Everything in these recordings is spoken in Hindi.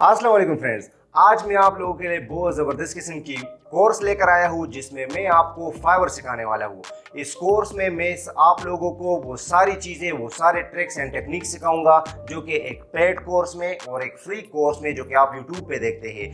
अस्सलाम वालेकुम फ्रेंड्स। आज मैं आप लोगों के लिए बहुत ज़बरदस्त किस्म की कोर्स लेकर आया हूँ जिसमें मैं आपको फाइवर सिखाने वाला हूँ। इस कोर्स में मैं आप लोगों को वो सारी चीज़ें, वो सारे ट्रिक्स एंड टेक्निक सिखाऊंगा जो कि एक पेड कोर्स में और एक फ्री कोर्स में जो कि आप यूट्यूब पे देखते हैं,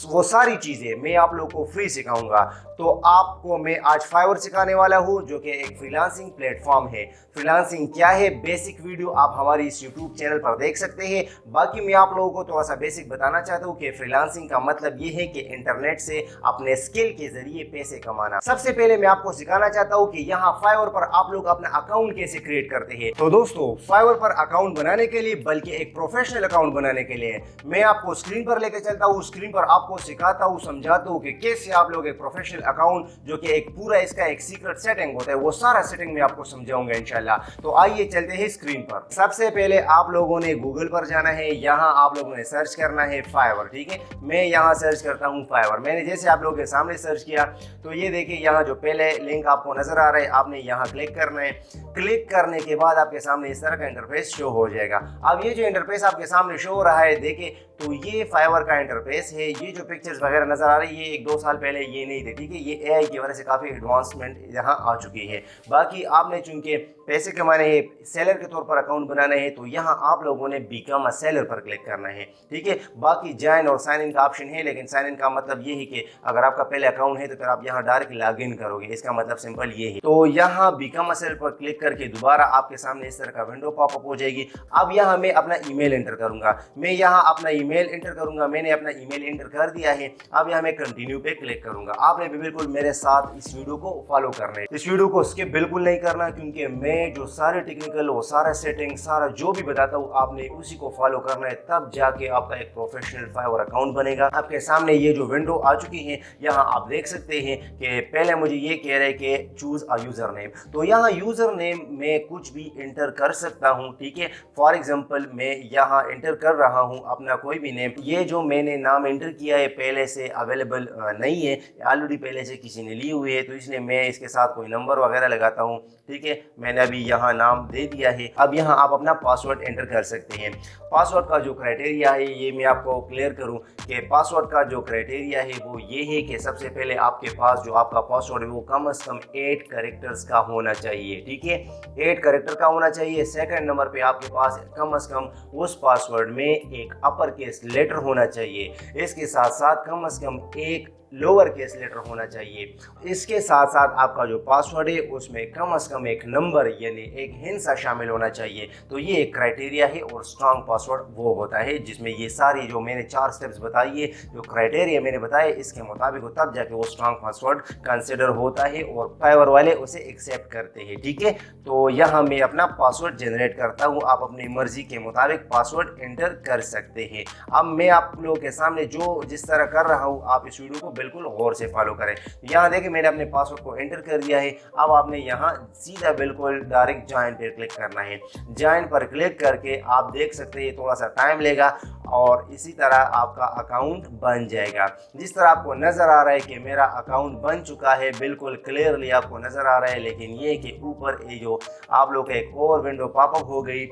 वो सारी चीज़ें मैं आप लोगों को फ्री सिखाऊंगा। तो आपको मैं आज फाइवर सिखाने वाला हूँ जो कि एक फ्रीलांसिंग प्लेटफॉर्म है। फ्रीलांसिंग क्या है, बेसिक वीडियो आप हमारी इस यूट्यूब चैनल पर देख सकते हैं। बाकी मैं आप लोगों को थोड़ा सा बेसिक बताना चाहता हूँ कि फ्रीलांसिंग का मतलब ये है कि इंटरनेट से अपने स्किल के जरिए पैसे कमाना। सबसे पहले मैं आपको सिखाना चाहता हूँ कि यहाँ फाइवर पर आप लोग अपना अकाउंट कैसे क्रिएट करते हैं। तो दोस्तों, फाइवर पर अकाउंट बनाने के लिए, बल्कि एक प्रोफेशनल अकाउंट बनाने के लिए, मैं आपको स्क्रीन पर लेकर चलता हूँ। स्क्रीन पर आपको सिखाता हूँ, समझाता हूँ कि कैसे आप लोग एक प्रोफेशनल अकाउंट, जो कि एक पूरा इसका एक सीक्रेट सेटिंग होता है, वो सारा सेटिंग मैं आपको समझाऊंगा इंशाल्लाह। तो आइए चलते हैं स्क्रीन पर। सबसे पहले आप लोगों ने गूगल पर जाना है। यहाँ आप लोगों ने सर्च करना है फाइवर। ठीक है, मैं यहाँ सर्च करता हूँ फाइवर। मैंने जैसे आप लोगों के सामने सर्च किया तो ये देखिए, यहाँ जो पहले लिंक आपको नजर आ रहा है, आपने यहाँ क्लिक करना है। क्लिक करने के बाद आपके सामने इस तरह का इंटरफेस शो हो जाएगा। अब ये जो इंटरफेस आपके सामने शो हो रहा है, देखिए, तो ये फाइवर का इंटरफेस है। ये जो पिक्चर्स वगैरह नजर आ रही है, ये 1-2 साल पहले ये नहीं थे। ठीक है, ये एआई की वजह से काफी एडवांसमेंट यहाँ आ चुकी है। बाकी आपने चूंकि पैसे कमाने हैं, सेलर के तौर पर अकाउंट बनाना है, तो यहाँ आप लोगों ने बिकम अ सेलर पर क्लिक करना है। ठीक है, बाकी ज्वाइन और साइन इन का ऑप्शन है, लेकिन साइन इन का मतलब ये है कि अगर आपका पहले अकाउंट है तो फिर आप यहाँ डायरेक्ट लॉग इन करोगे। इसका मतलब सिंपल ये है। तो यहाँ बिकम अ सेलर पर क्लिक करके दोबारा आपके सामने इस तरह का विंडो पॉपअप हो जाएगी। अब यहाँ मैं अपना ईमेल एंटर करूंगा। मैं यहाँ अपना ईमेल एंटर करूंगा। मैंने अपना ईमेल एंटर कर दिया है। अब यहाँ मैं कंटिन्यू पे क्लिक करूंगा। आपने भी बिल्कुल मेरे साथ इस वीडियो को फॉलो करना है। इस वीडियो को स्किप बिल्कुल नहीं करना, क्योंकि मैं जो सारे टेक्निकल, वो सारा सेटिंग, सारा जो भी बताता हूँ, आपने उसी को फॉलो करना है। तब जाके आपका एक प्रोफेशनल फाइवर अकाउंट बनेगा। आपके सामने ये जो विंडो आ चुकी है, यहाँ आप देख सकते हैं कि पहले मुझे ये कह रहे हैं कि चूज अ यूजर नेम। तो यहाँ यूजर नेम में कुछ भी एंटर कर सकता हूँ। ठीक है, फॉर एग्जांपल मैं यहाँ एंटर कर रहा हूँ अपना कोई भी नेम। ये जो मैंने नाम एंटर किया है पहले से अवेलेबल नहीं है, ऑलरेडी पहले से किसी ने ली हुई है, तो इसलिए मैं इसके साथ कोई नंबर वगैरह लगाता हूँ। ठीक है, मैंने अभी यहाँ नाम दे दिया है। अब यहाँ आप अपना पासवर्ड एंटर कर सकते हैं। पासवर्ड का जो क्राइटेरिया है, ये मैं आपको क्लियर करूँ कि पासवर्ड का जो क्राइटेरिया है वो ये है कि सबसे पहले आपके पास जो आपका पासवर्ड है वो कम से कम 8 कैरेक्टर्स का होना चाहिए। ठीक है, 8 कैरेक्टर का होना चाहिए। सेकंड नंबर पे आपके पास कम से कम उस पासवर्ड में एक अपर केस लेटर होना चाहिए। इसके साथ साथ कम से कम एक लोअर केस लेटर होना चाहिए। इसके साथ साथ आपका जो पासवर्ड है उसमें कम से कम एक नंबर यानी एक हिंसा शामिल होना चाहिए। तो ये एक क्राइटेरिया है, और स्ट्रांग पासवर्ड वो होता है जिसमें ये सारी जो मैंने 4 स्टेप्स बताई है, जो क्राइटेरिया मैंने बताए, इसके मुताबिक हो, तब जाके वो स्ट्रांग पासवर्ड कंसिडर होता है और फाइवर वाले उसे एक्सेप्ट करते हैं। ठीक है, तो यहाँ मैं अपना पासवर्ड जनरेट करता हूँ। आप अपनी मर्जी के मुताबिक पासवर्ड एंटर कर सकते हैं। अब मैं आप लोगों के सामने जो जिस तरह कर रहा हूँ, आप इस वीडियो को बिल्कुल गौर से फॉलो करें। यहाँ देखिए, मैंने अपने पासवर्ड को एंटर कर दिया है। अब आपने यहाँ सीधा बिल्कुल डायरेक्ट ज्वाइन पर क्लिक करना है। ज्वाइन पर क्लिक करके आप देख सकते हैं थोड़ा सा टाइम लेगा और इसी तरह आपका अकाउंट बन जाएगा। जिस तरह आपको नजर आ रहा है कि मेरा अकाउंट बन चुका है, बिल्कुल क्लियरली आपको नजर आ रहा है। लेकिन ये कि ऊपर ये जो आप लोग का एक और विंडो पॉपअप हो गई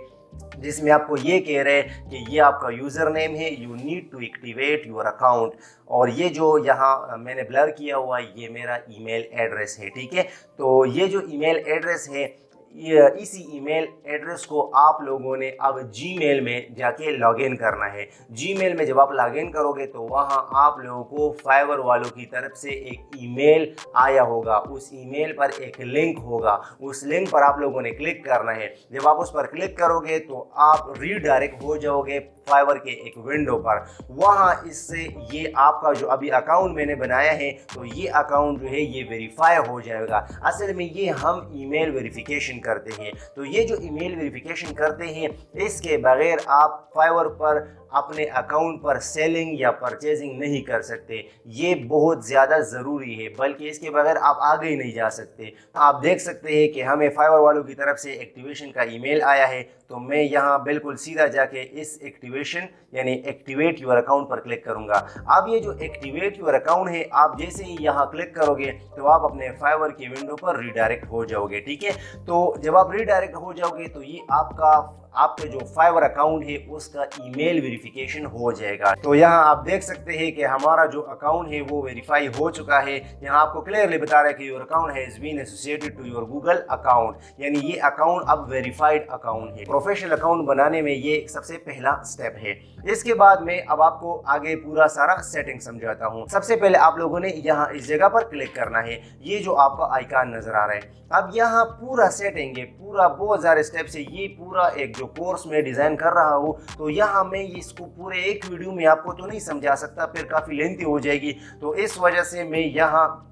जिसमें आपको ये कह रहे हैं कि ये आपका यूज़र नेम है, you need to activate your account. और ये जो यहाँ मैंने ब्लर किया हुआ है, ये मेरा ईमेल एड्रेस है। ठीक है, तो ये जो ईमेल एड्रेस है, इसी ईमेल एड्रेस को आप लोगों ने अब जीमेल में जाके लॉगिन करना है। जीमेल में जब आप लॉगिन करोगे तो वहाँ आप लोगों को फाइवर वालों की तरफ से एक ईमेल आया होगा। उस ईमेल पर एक लिंक होगा, उस लिंक पर आप लोगों ने क्लिक करना है। जब आप उस पर क्लिक करोगे तो आप रीडायरेक्ट हो जाओगे फाइवर के एक विंडो पर। वहाँ इससे ये आपका जो अभी अकाउंट मैंने बनाया है, तो ये अकाउंट जो है ये वेरीफाई हो जाएगा। असल में ये हम ईमेल वेरिफिकेशन करते हैं। तो ये जो ईमेल वेरिफिकेशन करते हैं, इसके बगैर आप फाइवर पर अपने अकाउंट पर सेलिंग या परचेजिंग नहीं कर सकते। ये बहुत ज़्यादा ज़रूरी है, बल्कि इसके बगैर आप आगे ही नहीं जा सकते। आप देख सकते हैं कि हमें फाइवर वालों की तरफ से एक्टिवेशन का ईमेल आया है। तो मैं यहाँ बिल्कुल सीधा जाके इस एक्टिवेशन यानी एक्टिवेट योर अकाउंट पर क्लिक करूँगा। अब ये जो एक्टिवेट योर अकाउंट है, आप जैसे ही यहाँ क्लिक करोगे तो आप अपने फाइवर की विंडो पर रीडायरेक्ट हो जाओगे। ठीक है, तो जब आप रीडायरेक्ट हो जाओगे तो ये आपका आपका जो फाइवर अकाउंट है उसका ईमेल वेरिफिकेशन हो जाएगा। तो यहाँ आप देख सकते हैं कि हमारा जो अकाउंट है वो वेरीफाई हो चुका है। यहाँ आपको क्लियरली बता रहा है कि your account has been associated to your Google account, यानी ये अकाउंट अब वेरीफाइड अकाउंट है। प्रोफेशनल अकाउंट बनाने में ये सबसे पहला स्टेप है। इसके बाद में अब आपको आगे पूरा सारा सेटिंग समझाता हूँ। सबसे पहले आप लोगों ने यहाँ इस जगह पर क्लिक करना है, ये जो आपका आइकन नजर आ रहा है। अब यहाँ पूरा सेटिंग है, पूरा बहुत सारे स्टेप से ये पूरा एक जो कोर्स में डिजाइन कर रहा हूँ, तो यहाँ मैं इसको पूरे एक वीडियो में आपको तो नहीं समझा सकता, फिर काफी लेंथी हो जाएगी। तो इस वजह से मैं यहाँ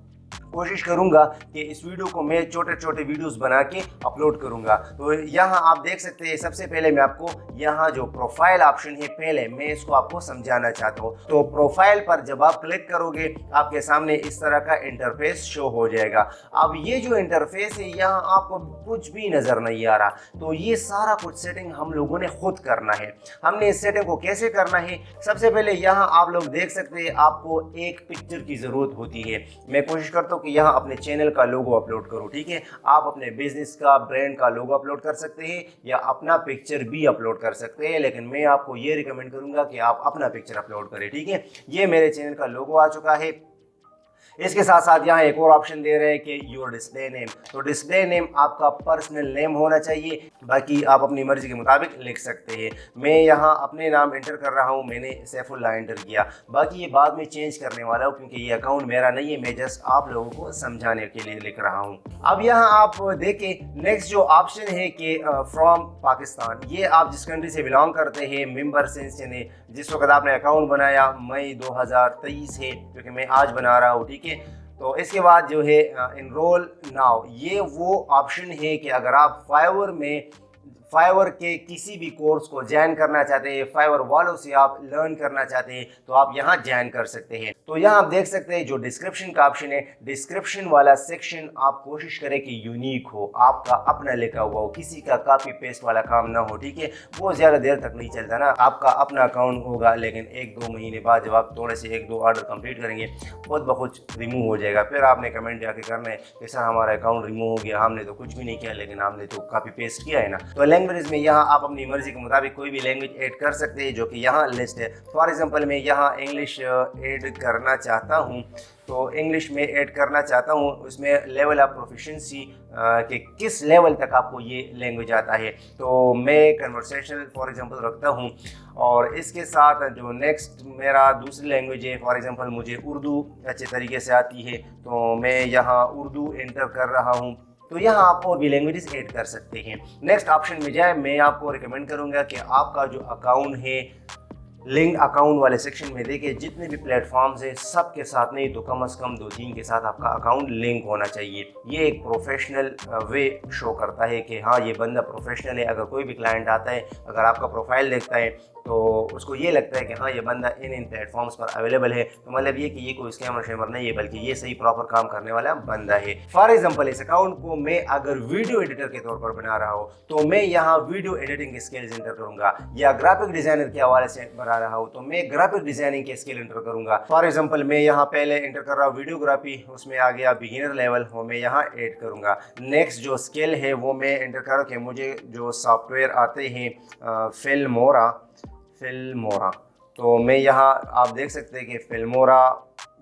कोशिश करूंगा कि इस वीडियो को मैं छोटे छोटे वीडियोस बना के अपलोड करूंगा। तो यहाँ आप देख सकते हैं, सबसे पहले मैं आपको यहाँ जो प्रोफाइल ऑप्शन है, पहले मैं इसको आपको समझाना चाहता हूँ। तो प्रोफाइल पर जब आप क्लिक करोगे आपके सामने इस तरह का इंटरफेस शो हो जाएगा। अब ये जो इंटरफेस है यहाँ आपको कुछ भी नजर नहीं आ रहा, तो ये सारा कुछ सेटिंग हम लोगों ने खुद करना है। हमने इस सेटिंग को कैसे करना है, सबसे पहले यहाँ आप लोग देख सकते हैं आपको एक पिक्चर की जरूरत होती है। मैं कोशिश करता हूँ कि यहाँ अपने चैनल का लोगो अपलोड करो, ठीक है। आप अपने बिजनेस का, ब्रांड का लोगो अपलोड कर सकते हैं या अपना पिक्चर भी अपलोड कर सकते हैं, लेकिन मैं आपको ये रिकमेंड करूंगा कि आप अपना पिक्चर अपलोड करें, ठीक है। ये मेरे चैनल का लोगो आ चुका है। इसके साथ साथ यहाँ एक और ऑप्शन दे रहे हैं कि योर डिस्प्ले नेम। तो डिस्प्ले नेम आपका पर्सनल नेम होना चाहिए, बाकी आप अपनी मर्जी के मुताबिक लिख सकते हैं। मैं यहाँ अपने नाम एंटर कर रहा हूँ, मैंने सैफुल्लाह एंटर किया। बाकी ये बाद में चेंज करने वाला हूँ क्योंकि ये अकाउंट मेरा नहीं है, मैं जस्ट आप लोगों को समझाने के लिए लिख रहा हूँ। अब यहाँ आप देखें नेक्स्ट जो ऑप्शन है कि फ्रॉम पाकिस्तान, ये आप जिस कंट्री से बिलोंग करते हैं, मेंबर सिंस यानी जिस वक्त आपने अकाउंट बनाया मई 2023 है, क्योंकि मैं आज बना रहा हूँ, ठीक है। तो इसके बाद जो है इनरोल नाउ, ये वो ऑप्शन है कि अगर आप फाइवर के किसी भी कोर्स को ज्वाइन करना चाहते हैं, फाइवर वालों से आप लर्न करना चाहते हैं, तो आप यहाँ ज्वाइन कर सकते हैं। तो यहाँ आप देख सकते हैं जो डिस्क्रिप्शन का ऑप्शन है, डिस्क्रिप्शन वाला सेक्शन आप कोशिश करें कि यूनिक हो, आपका अपना लिखा हुआ हो, किसी का कॉपी पेस्ट वाला काम ना हो, ठीक है। वो ज़्यादा देर तक नहीं चलता ना, आपका अपना अकाउंट होगा, लेकिन 1-2 महीने बाद जब आप थोड़े से 1-2 ऑर्डर कंप्लीट करेंगे खुद ब खुद रिमूव हो जाएगा। फिर आपने कमेंट जाके करना है कि सर हमारा अकाउंट रिमूव हो गया, हमने तो कुछ भी नहीं किया, लेकिन हमने तो कॉपी पेस्ट किया है ना। तो लैंग्वेज में यहाँ आप अपनी मर्जी के मुताबिक कोई भी लैंग्वेज ऐड कर सकते हैं, जो कि यहाँ लिस्ट है। फॉर एग्जांपल मैं यहाँ इंग्लिश ऐड करना चाहता हूँ, तो इंग्लिश में ऐड करना चाहता हूँ, उसमें लेवल ऑफ प्रोफिशिएंसी कि किस लेवल तक आपको ये लैंग्वेज आता है। तो मैं कन्वर्सेशनल फॉर एग्जांपल रखता हूँ, और इसके साथ जो नेक्स्ट मेरा दूसरी लैंग्वेज है, फॉर एग्जांपल मुझे उर्दू अच्छे तरीके से आती है, तो मैं यहाँ उर्दू एंटर कर रहा हूँ। तो यहाँ आप और भी लैंग्वेजेस ऐड कर सकते हैं। नेक्स्ट ऑप्शन में जाए, मैं आपको रिकमेंड करूँगा कि आपका जो अकाउंट है लिंक अकाउंट वाले सेक्शन में देखिए, जितने भी प्लेटफॉर्म्स हैं सब के साथ नहीं तो कम से कम 2-3 के साथ आपका अकाउंट लिंक होना चाहिए। ये एक प्रोफेशनल वे शो करता है कि हाँ ये बंदा प्रोफेशनल है। अगर कोई भी क्लाइंट आता है, अगर आपका प्रोफाइल देखता है, तो उसको ये लगता है कि हाँ ये बंदा इन प्लेटफॉर्म्स पर अवेलेबल है, तो मतलब ये कि ये कोई स्कैमर शेमर नहीं है, बल्कि ये सही प्रॉपर काम करने वाला बंदा है। फॉर एग्जांपल इस अकाउंट को मैं अगर वीडियो एडिटर के तौर पर बना रहा हूँ, तो मैं यहाँ वीडियो एडिटिंग के स्किल्स एंटर करूंगा, या ग्राफिक डिजाइनर के हवाले से बना रहा हूँ तो मैं ग्राफिक डिजाइनिंग के स्किल एंटर करूंगा। फॉर एग्जांपल मैं यहाँ पहले एंटर कर रहा हूँ वीडियोग्राफी, उसमें आ गया बिगिनर लेवल, वो मैं यहाँ ऐड करूंगा। नेक्स्ट जो स्किल है वो मैं एंटर कर रहा हूँ कि मुझे जो सॉफ्टवेयर आते हैं फिल्मोरा, तो मैं यहाँ आप देख सकते हैं कि फिल्मोरा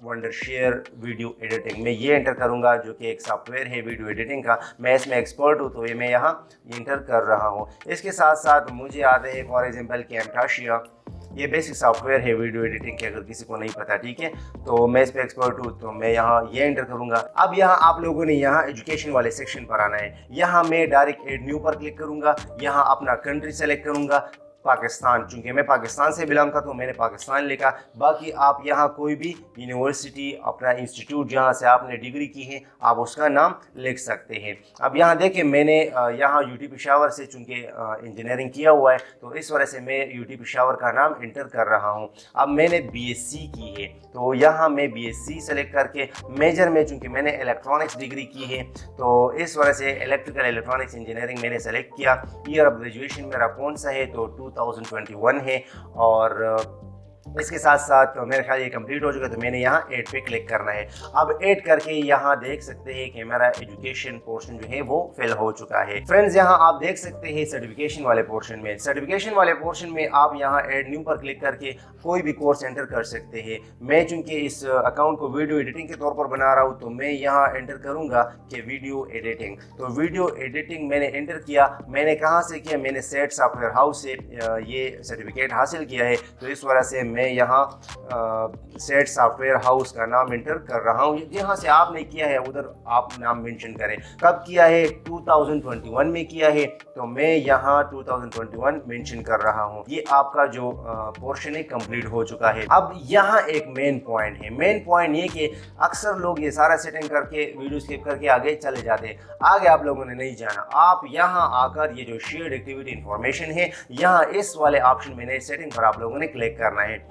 वंडरशेयर वीडियो एडिटिंग में ये एंटर करूंगा, जो कि एक सॉफ्टवेयर है वीडियो एडिटिंग का। मैं इसमें एक्सपर्ट हूँ, तो ये मैं यहाँ एंटर कर रहा हूँ। इसके साथ साथ मुझे आते हैं फॉर एग्जांपल कैमटाशिया, ये बेसिक सॉफ्टवेयर है वीडियो एडिटिंग के, अगर किसी को नहीं पता, ठीक है। तो मैं इस पर एक्सपर्ट हूँ, तो मैं यहाँ ये एंटर करूँगा। अब यहाँ आप लोगों ने यहाँ एजुकेशन वाले सेक्शन पर आना है। यहाँ मैं डायरेक्ट एड न्यू पर क्लिक करूँगा, यहाँ अपना कंट्री सेलेक्ट करूँगा, पाकिस्तान, चूंकि मैं पाकिस्तान से बिलोंग करता हूँ मैंने पाकिस्तान लिखा। बाकी आप यहाँ कोई भी यूनिवर्सिटी, अपना इंस्टीट्यूट जहाँ से आपने डिग्री की है, आप उसका नाम लिख सकते हैं। अब यहाँ देखिए मैंने यहाँ यूटी पेशावर से चूंकि इंजीनियरिंग किया हुआ है, तो इस वजह से मैं यूटी पेशावर का नाम इंटर कर रहा हूँ। अब मैंने बीएससी की है, तो यहाँ मैं बीएससी सेलेक्ट करके मेजर में, चूंकि मैंने इलेक्ट्रॉनिक्स डिग्री की है, तो इस वजह से इलेक्ट्रिकल इलेक्ट्रॉनिक्स इंजीनियरिंग मैंने सेलेक्ट किया। ईयर ऑफ ग्रेजुएशन मेरा कौन सा है, तो 2021 है। और इसके साथ साथ तो मेरे ख्याल ये कंप्लीट हो चुका है, तो मैंने यहाँ ऐड पे क्लिक करना है। अब ऐड करके यहाँ देख सकते हैं कि मेरा एजुकेशन पोर्शन जो है वो फिल हो चुका है। फ्रेंड्स यहाँ आप देख सकते हैं सर्टिफिकेशन वाले पोर्शन में आप यहाँ ऐड न्यू पर क्लिक करके कोई भी कोर्स एंटर कर सकते हैं। मैं चूंकि इस अकाउंट को वीडियो एडिटिंग के तौर पर बना रहा हूँ, तो मैं यहाँ एंटर करूँगा कि वीडियो एडिटिंग। तो वीडियो एडिटिंग मैंने एंटर किया। मैंने कहाँ से किया? मैंने सेट सॉफ्टवेयर हाउस से ये सर्टिफिकेट हासिल किया है, तो इस वजह से मैं यहाँ सेट सॉफ्टवेयर हाउस का नाम एंटर कर रहा हूँ। जहाँ से आपने किया है उधर आप नाम मेंशन करें। कब किया है? 2021 में किया है, तो मैं यहाँ 2021 मेंशन कर रहा हूँ। ये आपका जो पोर्शन है कंप्लीट हो चुका है। अब यहाँ एक मेन पॉइंट है। मेन पॉइंट ये कि अक्सर लोग ये सारा सेटिंग करके वीडियो स्किप करके आगे चले जाते हैं। आगे आप लोगों ने नहीं जाना। आप यहाँ आकर ये जो शेयर्ड एक्टिविटी इंफॉर्मेशन है, यहाँ इस वाले ऑप्शन में नए सेटिंग पर आप लोगों ने क्लिक करना है।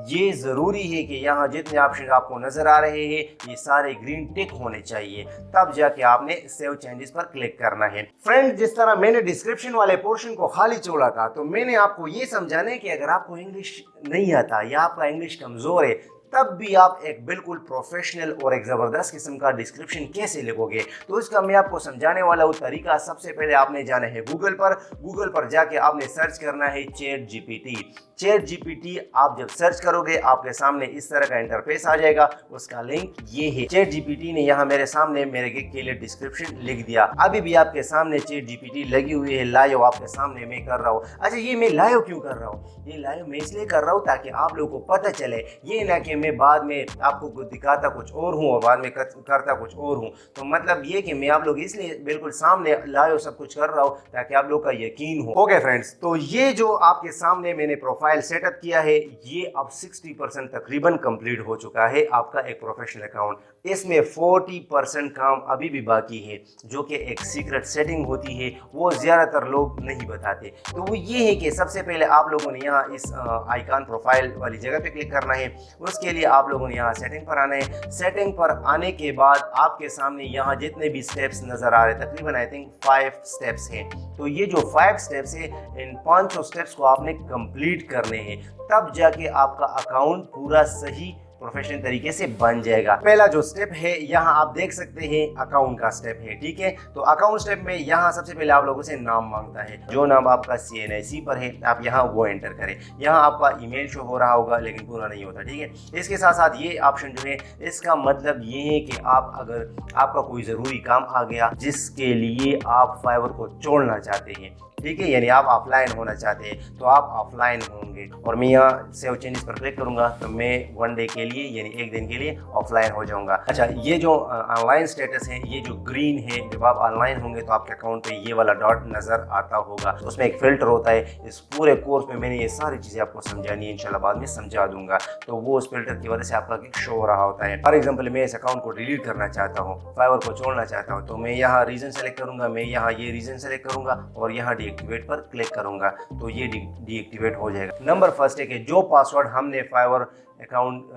ये ज़रूरी है कि यहाँ जितने ऑप्शन आपको नज़र आ रहे हैं ये सारे ग्रीन टिक होने चाहिए, तब जाके आपने सेव चेंजेस पर क्लिक करना है। फ्रेंड, जिस तरह मैंने डिस्क्रिप्शन वाले पोर्शन को खाली छोड़ा था, तो मैंने आपको ये समझाना है कि अगर आपको इंग्लिश नहीं आता या आपका इंग्लिश कमज़ोर है, तब भी आप एक बिल्कुल प्रोफेशनल और एक ज़बरदस्त किस्म का डिस्क्रिप्शन कैसे लिखोगे, तो इसका मैं आपको समझाने वाला हूँ तरीका। सबसे पहले आपने जाना है गूगल पर जाके आपने सर्च करना है चैट जीपीटी। आप जब सर्च करोगे आपके सामने इस तरह का इंटरफेस आ जाएगा। उसका लिंक ये है। चैट जीपीटी ने यहाँ मेरे सामने मेरे के लिए डिस्क्रिप्शन लिख दिया। अभी भी आपके सामने चैट जीपीटी लगी हुई है, लाइव आपके सामने मैं कर रहा हूँ। अच्छा, ये मैं लाइव क्यों कर रहा हूँ? ये लाइव मैं इसलिए कर रहा हूँ ताकि आप लोगों को पता चले, ये ना कि मैं बाद में आपको दिखाता कुछ और हूँ और बाद में करता कुछ और हूँ। तो मतलब ये कि मैं आप लोग इसलिए बिल्कुल सामने लाइव सब कुछ कर रहा हूँ ताकि आप लोग का यकीन हो। ओके फ्रेंड्स, तो ये जो आपके सामने मैंने प्रोफाइल सेटअप किया है, ये अब 60% तकरीबन कंप्लीट हो चुका है आपका एक प्रोफेशनल अकाउंट। इसमें 40% काम अभी भी बाकी है, जो कि एक सीक्रेट सेटिंग होती है, वो ज़्यादातर लोग नहीं बताते। तो वो ये है कि सबसे पहले आप लोगों ने यहाँ इस आइकॉन प्रोफाइल वाली जगह पे क्लिक करना है। उसके लिए आप लोगों ने यहाँ सेटिंग पर आना है। सेटिंग पर आने के बाद आपके सामने यहाँ जितने भी स्टेप्स नज़र आ रहे हैं, तकरीबन आई थिंक 5 स्टेप्स हैं। तो ये जो 5 स्टेप्स है, इन 5 स्टेप्स को आपने कंप्लीट करने हैं, तब जाके आपका अकाउंट पूरा सही प्रोफेशनल तरीके से बन जाएगा। पहला जो स्टेप है यहाँ आप देख सकते हैं, अकाउंट का स्टेप है। ठीक है, तो अकाउंट स्टेप में यहाँ सबसे पहले आप लोगों से नाम मांगता है। जो नाम आपका CNIC पर है आप यहाँ वो एंटर करें। यहाँ आपका ईमेल शो हो रहा होगा लेकिन पूरा नहीं होता। ठीक है, इसके साथ साथ ये ऑप्शन जो है, इसका मतलब ये है कि आप अगर आपका कोई ज़रूरी काम आ गया जिसके लिए आप फाइवर को छोड़ना चाहते हैं, ठीक है, यानी आप ऑफलाइन होना चाहते हैं, तो आप ऑफलाइन होंगे। और मैं यहाँ सेव चेंजेस पर क्लिक करूँगा तो मैं 1 डे के लिए यानी 1 दिन के लिए ऑफलाइन हो जाऊँगा। अच्छा, ये जो ऑनलाइन स्टेटस है, ये जो ग्रीन है, जब आप ऑनलाइन होंगे तो आपके अकाउंट पे ये वाला डॉट नज़र आता होगा। तो उसमें एक फ़िल्टर होता है। इस पूरे कोर्स में मैंने ये सारी चीज़ें आपको समझानी है, इंशाल्लाह बाद में समझा दूंगा। तो वो उस फिल्टर की वजह से आपका क्लिक शो हो रहा होता है। फॉर एग्जाम्पल, मैं इस अकाउंट को डिलीट करना चाहता हूँ, फाइवर को छोड़ना चाहता हूँ, तो मैं यहाँ रीजन सेलेक्ट करूँगा। मैं यहाँ ये रीजन सेलेक्ट करूँगा और यहाँ डीएक्टिवेट पर क्लिक करूँगा, तो ये डीएक्टिवेट हो जाएगा। नंबर फर्स्ट है कि जो पासवर्ड हमने फाइवर अकाउंट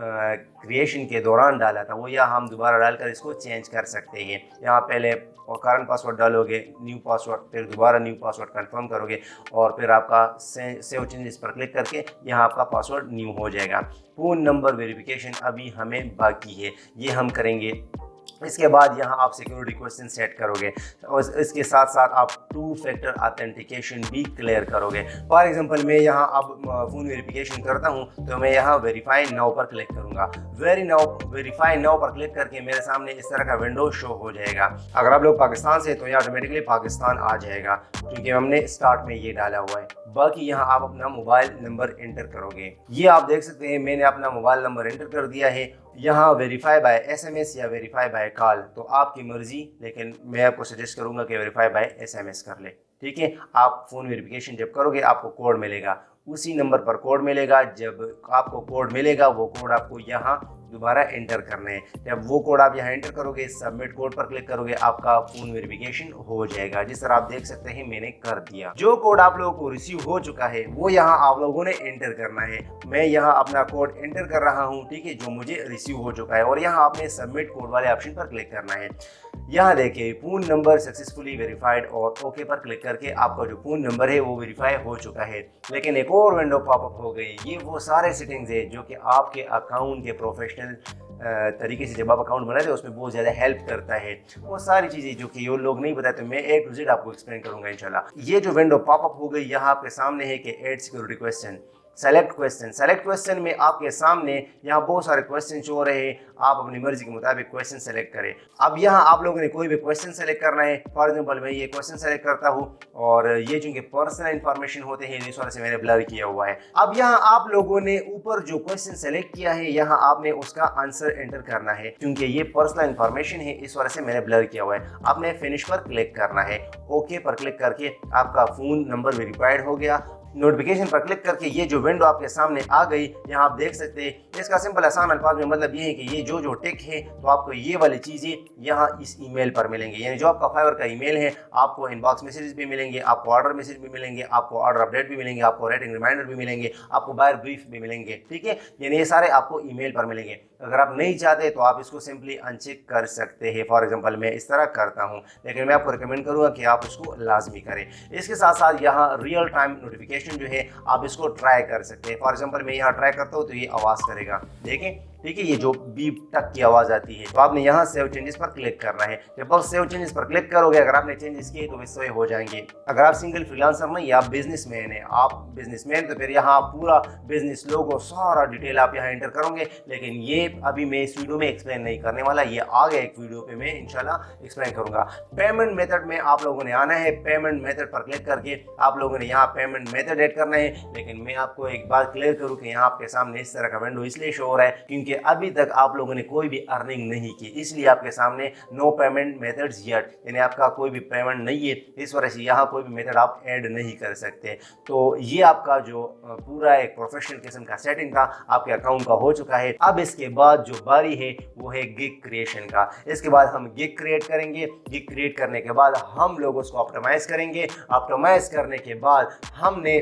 क्रिएशन के दौरान डाला था, वो यहाँ हम दोबारा डालकर इसको चेंज कर सकते हैं। यहाँ पहले और करंट पासवर्ड डालोगे, न्यू पासवर्ड, फिर दोबारा न्यू पासवर्ड कंफर्म करोगे और फिर आपका सेव चेंजेस पर क्लिक करके यहाँ आपका पासवर्ड न्यू हो जाएगा। फ़ोन नंबर वेरिफिकेशन अभी हमें बाकी है, ये हम करेंगे। इसके बाद यहाँ आप सिक्योरिटी क्वेश्चन सेट करोगे और इसके साथ साथ आप 2 फैक्टर ऑथेंटिकेशन भी क्लियर करोगे। फॉर एग्जांपल, मैं यहाँ अब फ़ोन वेरिफिकेशन करता हूँ, तो मैं यहाँ वेरीफाई नाउ पर क्लिक करूँगा। वेरीफाई नाउ पर क्लिक करके मेरे सामने इस तरह का विंडो शो हो जाएगा। अगर आप लोग पाकिस्तान से तो ये ऑटोमेटिकली पाकिस्तान आ जाएगा, क्योंकि हमने स्टार्ट में ये डाला हुआ है। बाकी यहाँ आप अपना मोबाइल नंबर एंटर करोगे। ये आप देख सकते हैं मैंने अपना मोबाइल नंबर एंटर कर दिया है। यहाँ वेरीफाई बाय SMS या वेरीफाई बाय कॉल, तो आपकी मर्जी, लेकिन मैं आपको सजेस्ट करूँगा कि वेरीफाई बाय SMS कर ले। ठीक है, आप फ़ोन वेरिफिकेशन जब करोगे आपको कोड मिलेगा, उसी नंबर पर कोड मिलेगा। जब आपको कोड मिलेगा वो कोड आपको यहाँ दोबारा एंटर करना है। जब वो कोड आप यहाँ एंटर करोगे, सबमिट कोड पर क्लिक करोगे, आपका फ़ोन वेरिफिकेशन हो जाएगा। जिस तरह आप देख सकते हैं मैंने कर दिया। जो कोड आप लोगों को रिसीव हो चुका है वो यहाँ आप लोगों ने एंटर करना है। मैं यहाँ अपना कोड एंटर कर रहा हूँ, ठीक है, जो मुझे रिसीव हो चुका है, और यहाँ आपने सबमिट कोड वाले ऑप्शन पर क्लिक करना है। यहाँ देखिए फ़ोन नंबर सक्सेसफुली वेरीफाइड और ओके पर क्लिक करके आपका जो फ़ोन नंबर है वो वेरीफाई हो चुका है। लेकिन एक और विंडो पॉपअप हो गई। ये वो सारे सेटिंग्स है जो कि आपके अकाउंट के प्रोफेशनल तरीके से जब आप अकाउंट बनाते हैं उसमें बहुत ज़्यादा हेल्प करता है। वो सारी चीज़ें जो कि ये लोग नहीं बताते, मैं A to Z आपको एक्सप्लेन करूँगा इंशाल्लाह। ये जो विंडो पॉपअप हो गई यहाँ आपके सामने है कि add security question, select question में आपके सामने यहाँ बहुत सारे क्वेश्चन शो रहे हैं। आप अपनी मर्जी के मुताबिक क्वेश्चन सेलेक्ट करें। अब यहाँ आप लोगों ने कोई भी क्वेश्चन सेलेक्ट करना है। फॉर एग्जांपल मैं ये क्वेश्चन सेलेक्ट करता हूँ और ये चूंकि पर्सनल इंफॉर्मेशन होते हैं इस वजह से मैंने ब्लर किया हुआ है। अब यहाँ आप लोगों ने ऊपर जो क्वेश्चन सेलेक्ट किया है यहाँ आपने उसका आंसर एंटर करना है। क्योंकि ये पर्सनल इंफॉर्मेशन है इस वजह से मैंने ब्लर किया हुआ है। आपने फिनिश पर क्लिक करना है। ओके पर क्लिक करके आपका फ़ोन नंबर वेरीफाइड हो गया। नोटिफिकेशन पर क्लिक करके ये जो विंडो आपके सामने आ गई, यहाँ आप देख सकते हैं। इसका सिंपल आसान अल्फाज में मतलब ये है कि ये जो टिक है तो आपको ये वाली चीज़ें यहाँ इस ईमेल पर मिलेंगी। यानी जो आपका फाइवर का ईमेल है आपको इनबॉक्स मैसेजेस भी मिलेंगे, आपको ऑर्डर मैसेज भी मिलेंगे, आपको ऑर्डर अपडेट भी मिलेंगे, आपको रेटिंग रिमाइंडर भी मिलेंगे, आपको बायर ब्रीफ भी मिलेंगे। ठीक है, यानी ये सारे आपको ईमेल पर मिलेंगे। अगर आप नहीं चाहते तो आप इसको सिंपली अनचेक कर सकते हैं। फॉर एग्जांपल मैं इस तरह करता हूं, लेकिन मैं आपको रिकमेंड करूंगा कि आप इसको लाजमी करें। इसके साथ साथ यहाँ रियल टाइम नोटिफिकेशन जो है आप इसको ट्राई कर सकते हैं। फॉर एग्जांपल मैं यहाँ ट्राई करता हूँ तो ये आवाज़ करेगा, देखें। ठीक है, ये जो बीप टक की आवाज़ आती है तो आपने यहाँ सेव चेंजेस पर क्लिक करना है। जब आप सेव चेंजेस पर क्लिक करोगे, अगर आपने चेंजेस किए तो वे सेव हो जाएंगे। अगर आप सिंगल फ्रीलांसर नहीं, आप बिजनेसमैन है, आप बिजनेसमैन तो फिर यहाँ पूरा बिजनेस लोगो सारा डिटेल आप यहाँ एंटर करोगे। लेकिन ये अभी मैं इस वीडियो में एक्सप्लेन नहीं करने वाला, ये आगे एक वीडियो पे मैं इंशाल्लाह एक्सप्लेन करूंगा। पेमेंट मेथड में आप लोगों ने आना है। पेमेंट मेथड पर क्लिक करके आप लोगों ने यहाँ पेमेंट मेथड ऐड करना है। लेकिन मैं आपको एक बात क्लियर करूँ कि यहाँ आपके सामने इस तरह का विंडो इसलिए शो हो रहा है क्योंकि अभी तक आप लोगों ने कोई भी अर्निंग नहीं की, इसलिए आपके सामने नो पेमेंट मेथड्स येट, यानी आपका कोई भी पेमेंट नहीं है। इस वजह से यहाँ कोई भी मेथड आप ऐड नहीं कर सकते। तो ये आपका जो पूरा एक प्रोफेशनल किस्म का सेटिंग था आपके अकाउंट का हो चुका है। अब इसके बाद जो बारी है वो है गिग क्रिएशन का। इसके बाद हम गिग क्रिएट करेंगे। गिग क्रिएट करने के बाद हम लोग उसको ऑप्टिमाइज करेंगे। ऑप्टिमाइज करने के बाद हमने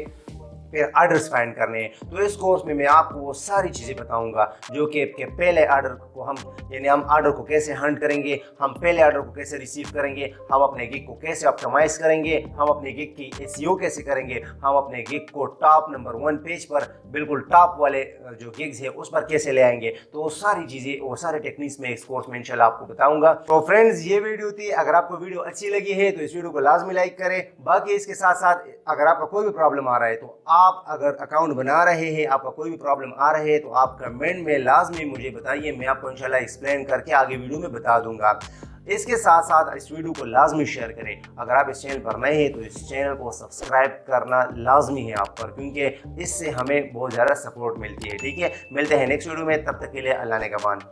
फिर ऑर्डर्स फाइंड करने हैं। तो इस कोर्स में मैं आपको वो सारी चीज़ें बताऊंगा जो कि पहले ऑर्डर को हम, यानी हम ऑर्डर को कैसे हंट करेंगे, हम पहले ऑर्डर को कैसे रिसीव करेंगे, हम अपने गिग को कैसे ऑप्टिमाइज करेंगे, हम अपने गिग की एसईओ कैसे करेंगे, हम अपने गिग को टॉप नंबर 1 पेज पर बिल्कुल टॉप वाले जो गिग्स है उस पर कैसे ले आएंगे। तो वो सारी चीज़ें, वो सारे टेक्निक्स में इस कोर्स में इंशाल्लाह आपको बताऊंगा। तो फ्रेंड्स, ये वीडियो थी। अगर आपको वीडियो अच्छी लगी है तो इस वीडियो को लाजमी लाइक करें। बाकी इसके साथ साथ अगर आपका कोई भी प्रॉब्लम आ रहा है तो आप अगर अकाउंट बना रहे हैं, आपका कोई भी प्रॉब्लम आ रहा है तो आप कमेंट में लाजमी मुझे बताइए। मैं आपको इंशाल्लाह एक्सप्लेन करके आगे वीडियो में बता दूंगा। इसके साथ साथ इस वीडियो को लाजमी शेयर करें। अगर आप इस चैनल पर नए हैं तो इस चैनल को सब्सक्राइब करना लाजमी है आप पर, क्योंकि इससे हमें बहुत ज़्यादा सपोर्ट मिलती है। ठीक है, मिलते हैं नेक्स्ट वीडियो में, तब तक के लिए अल्लाह ने कबान।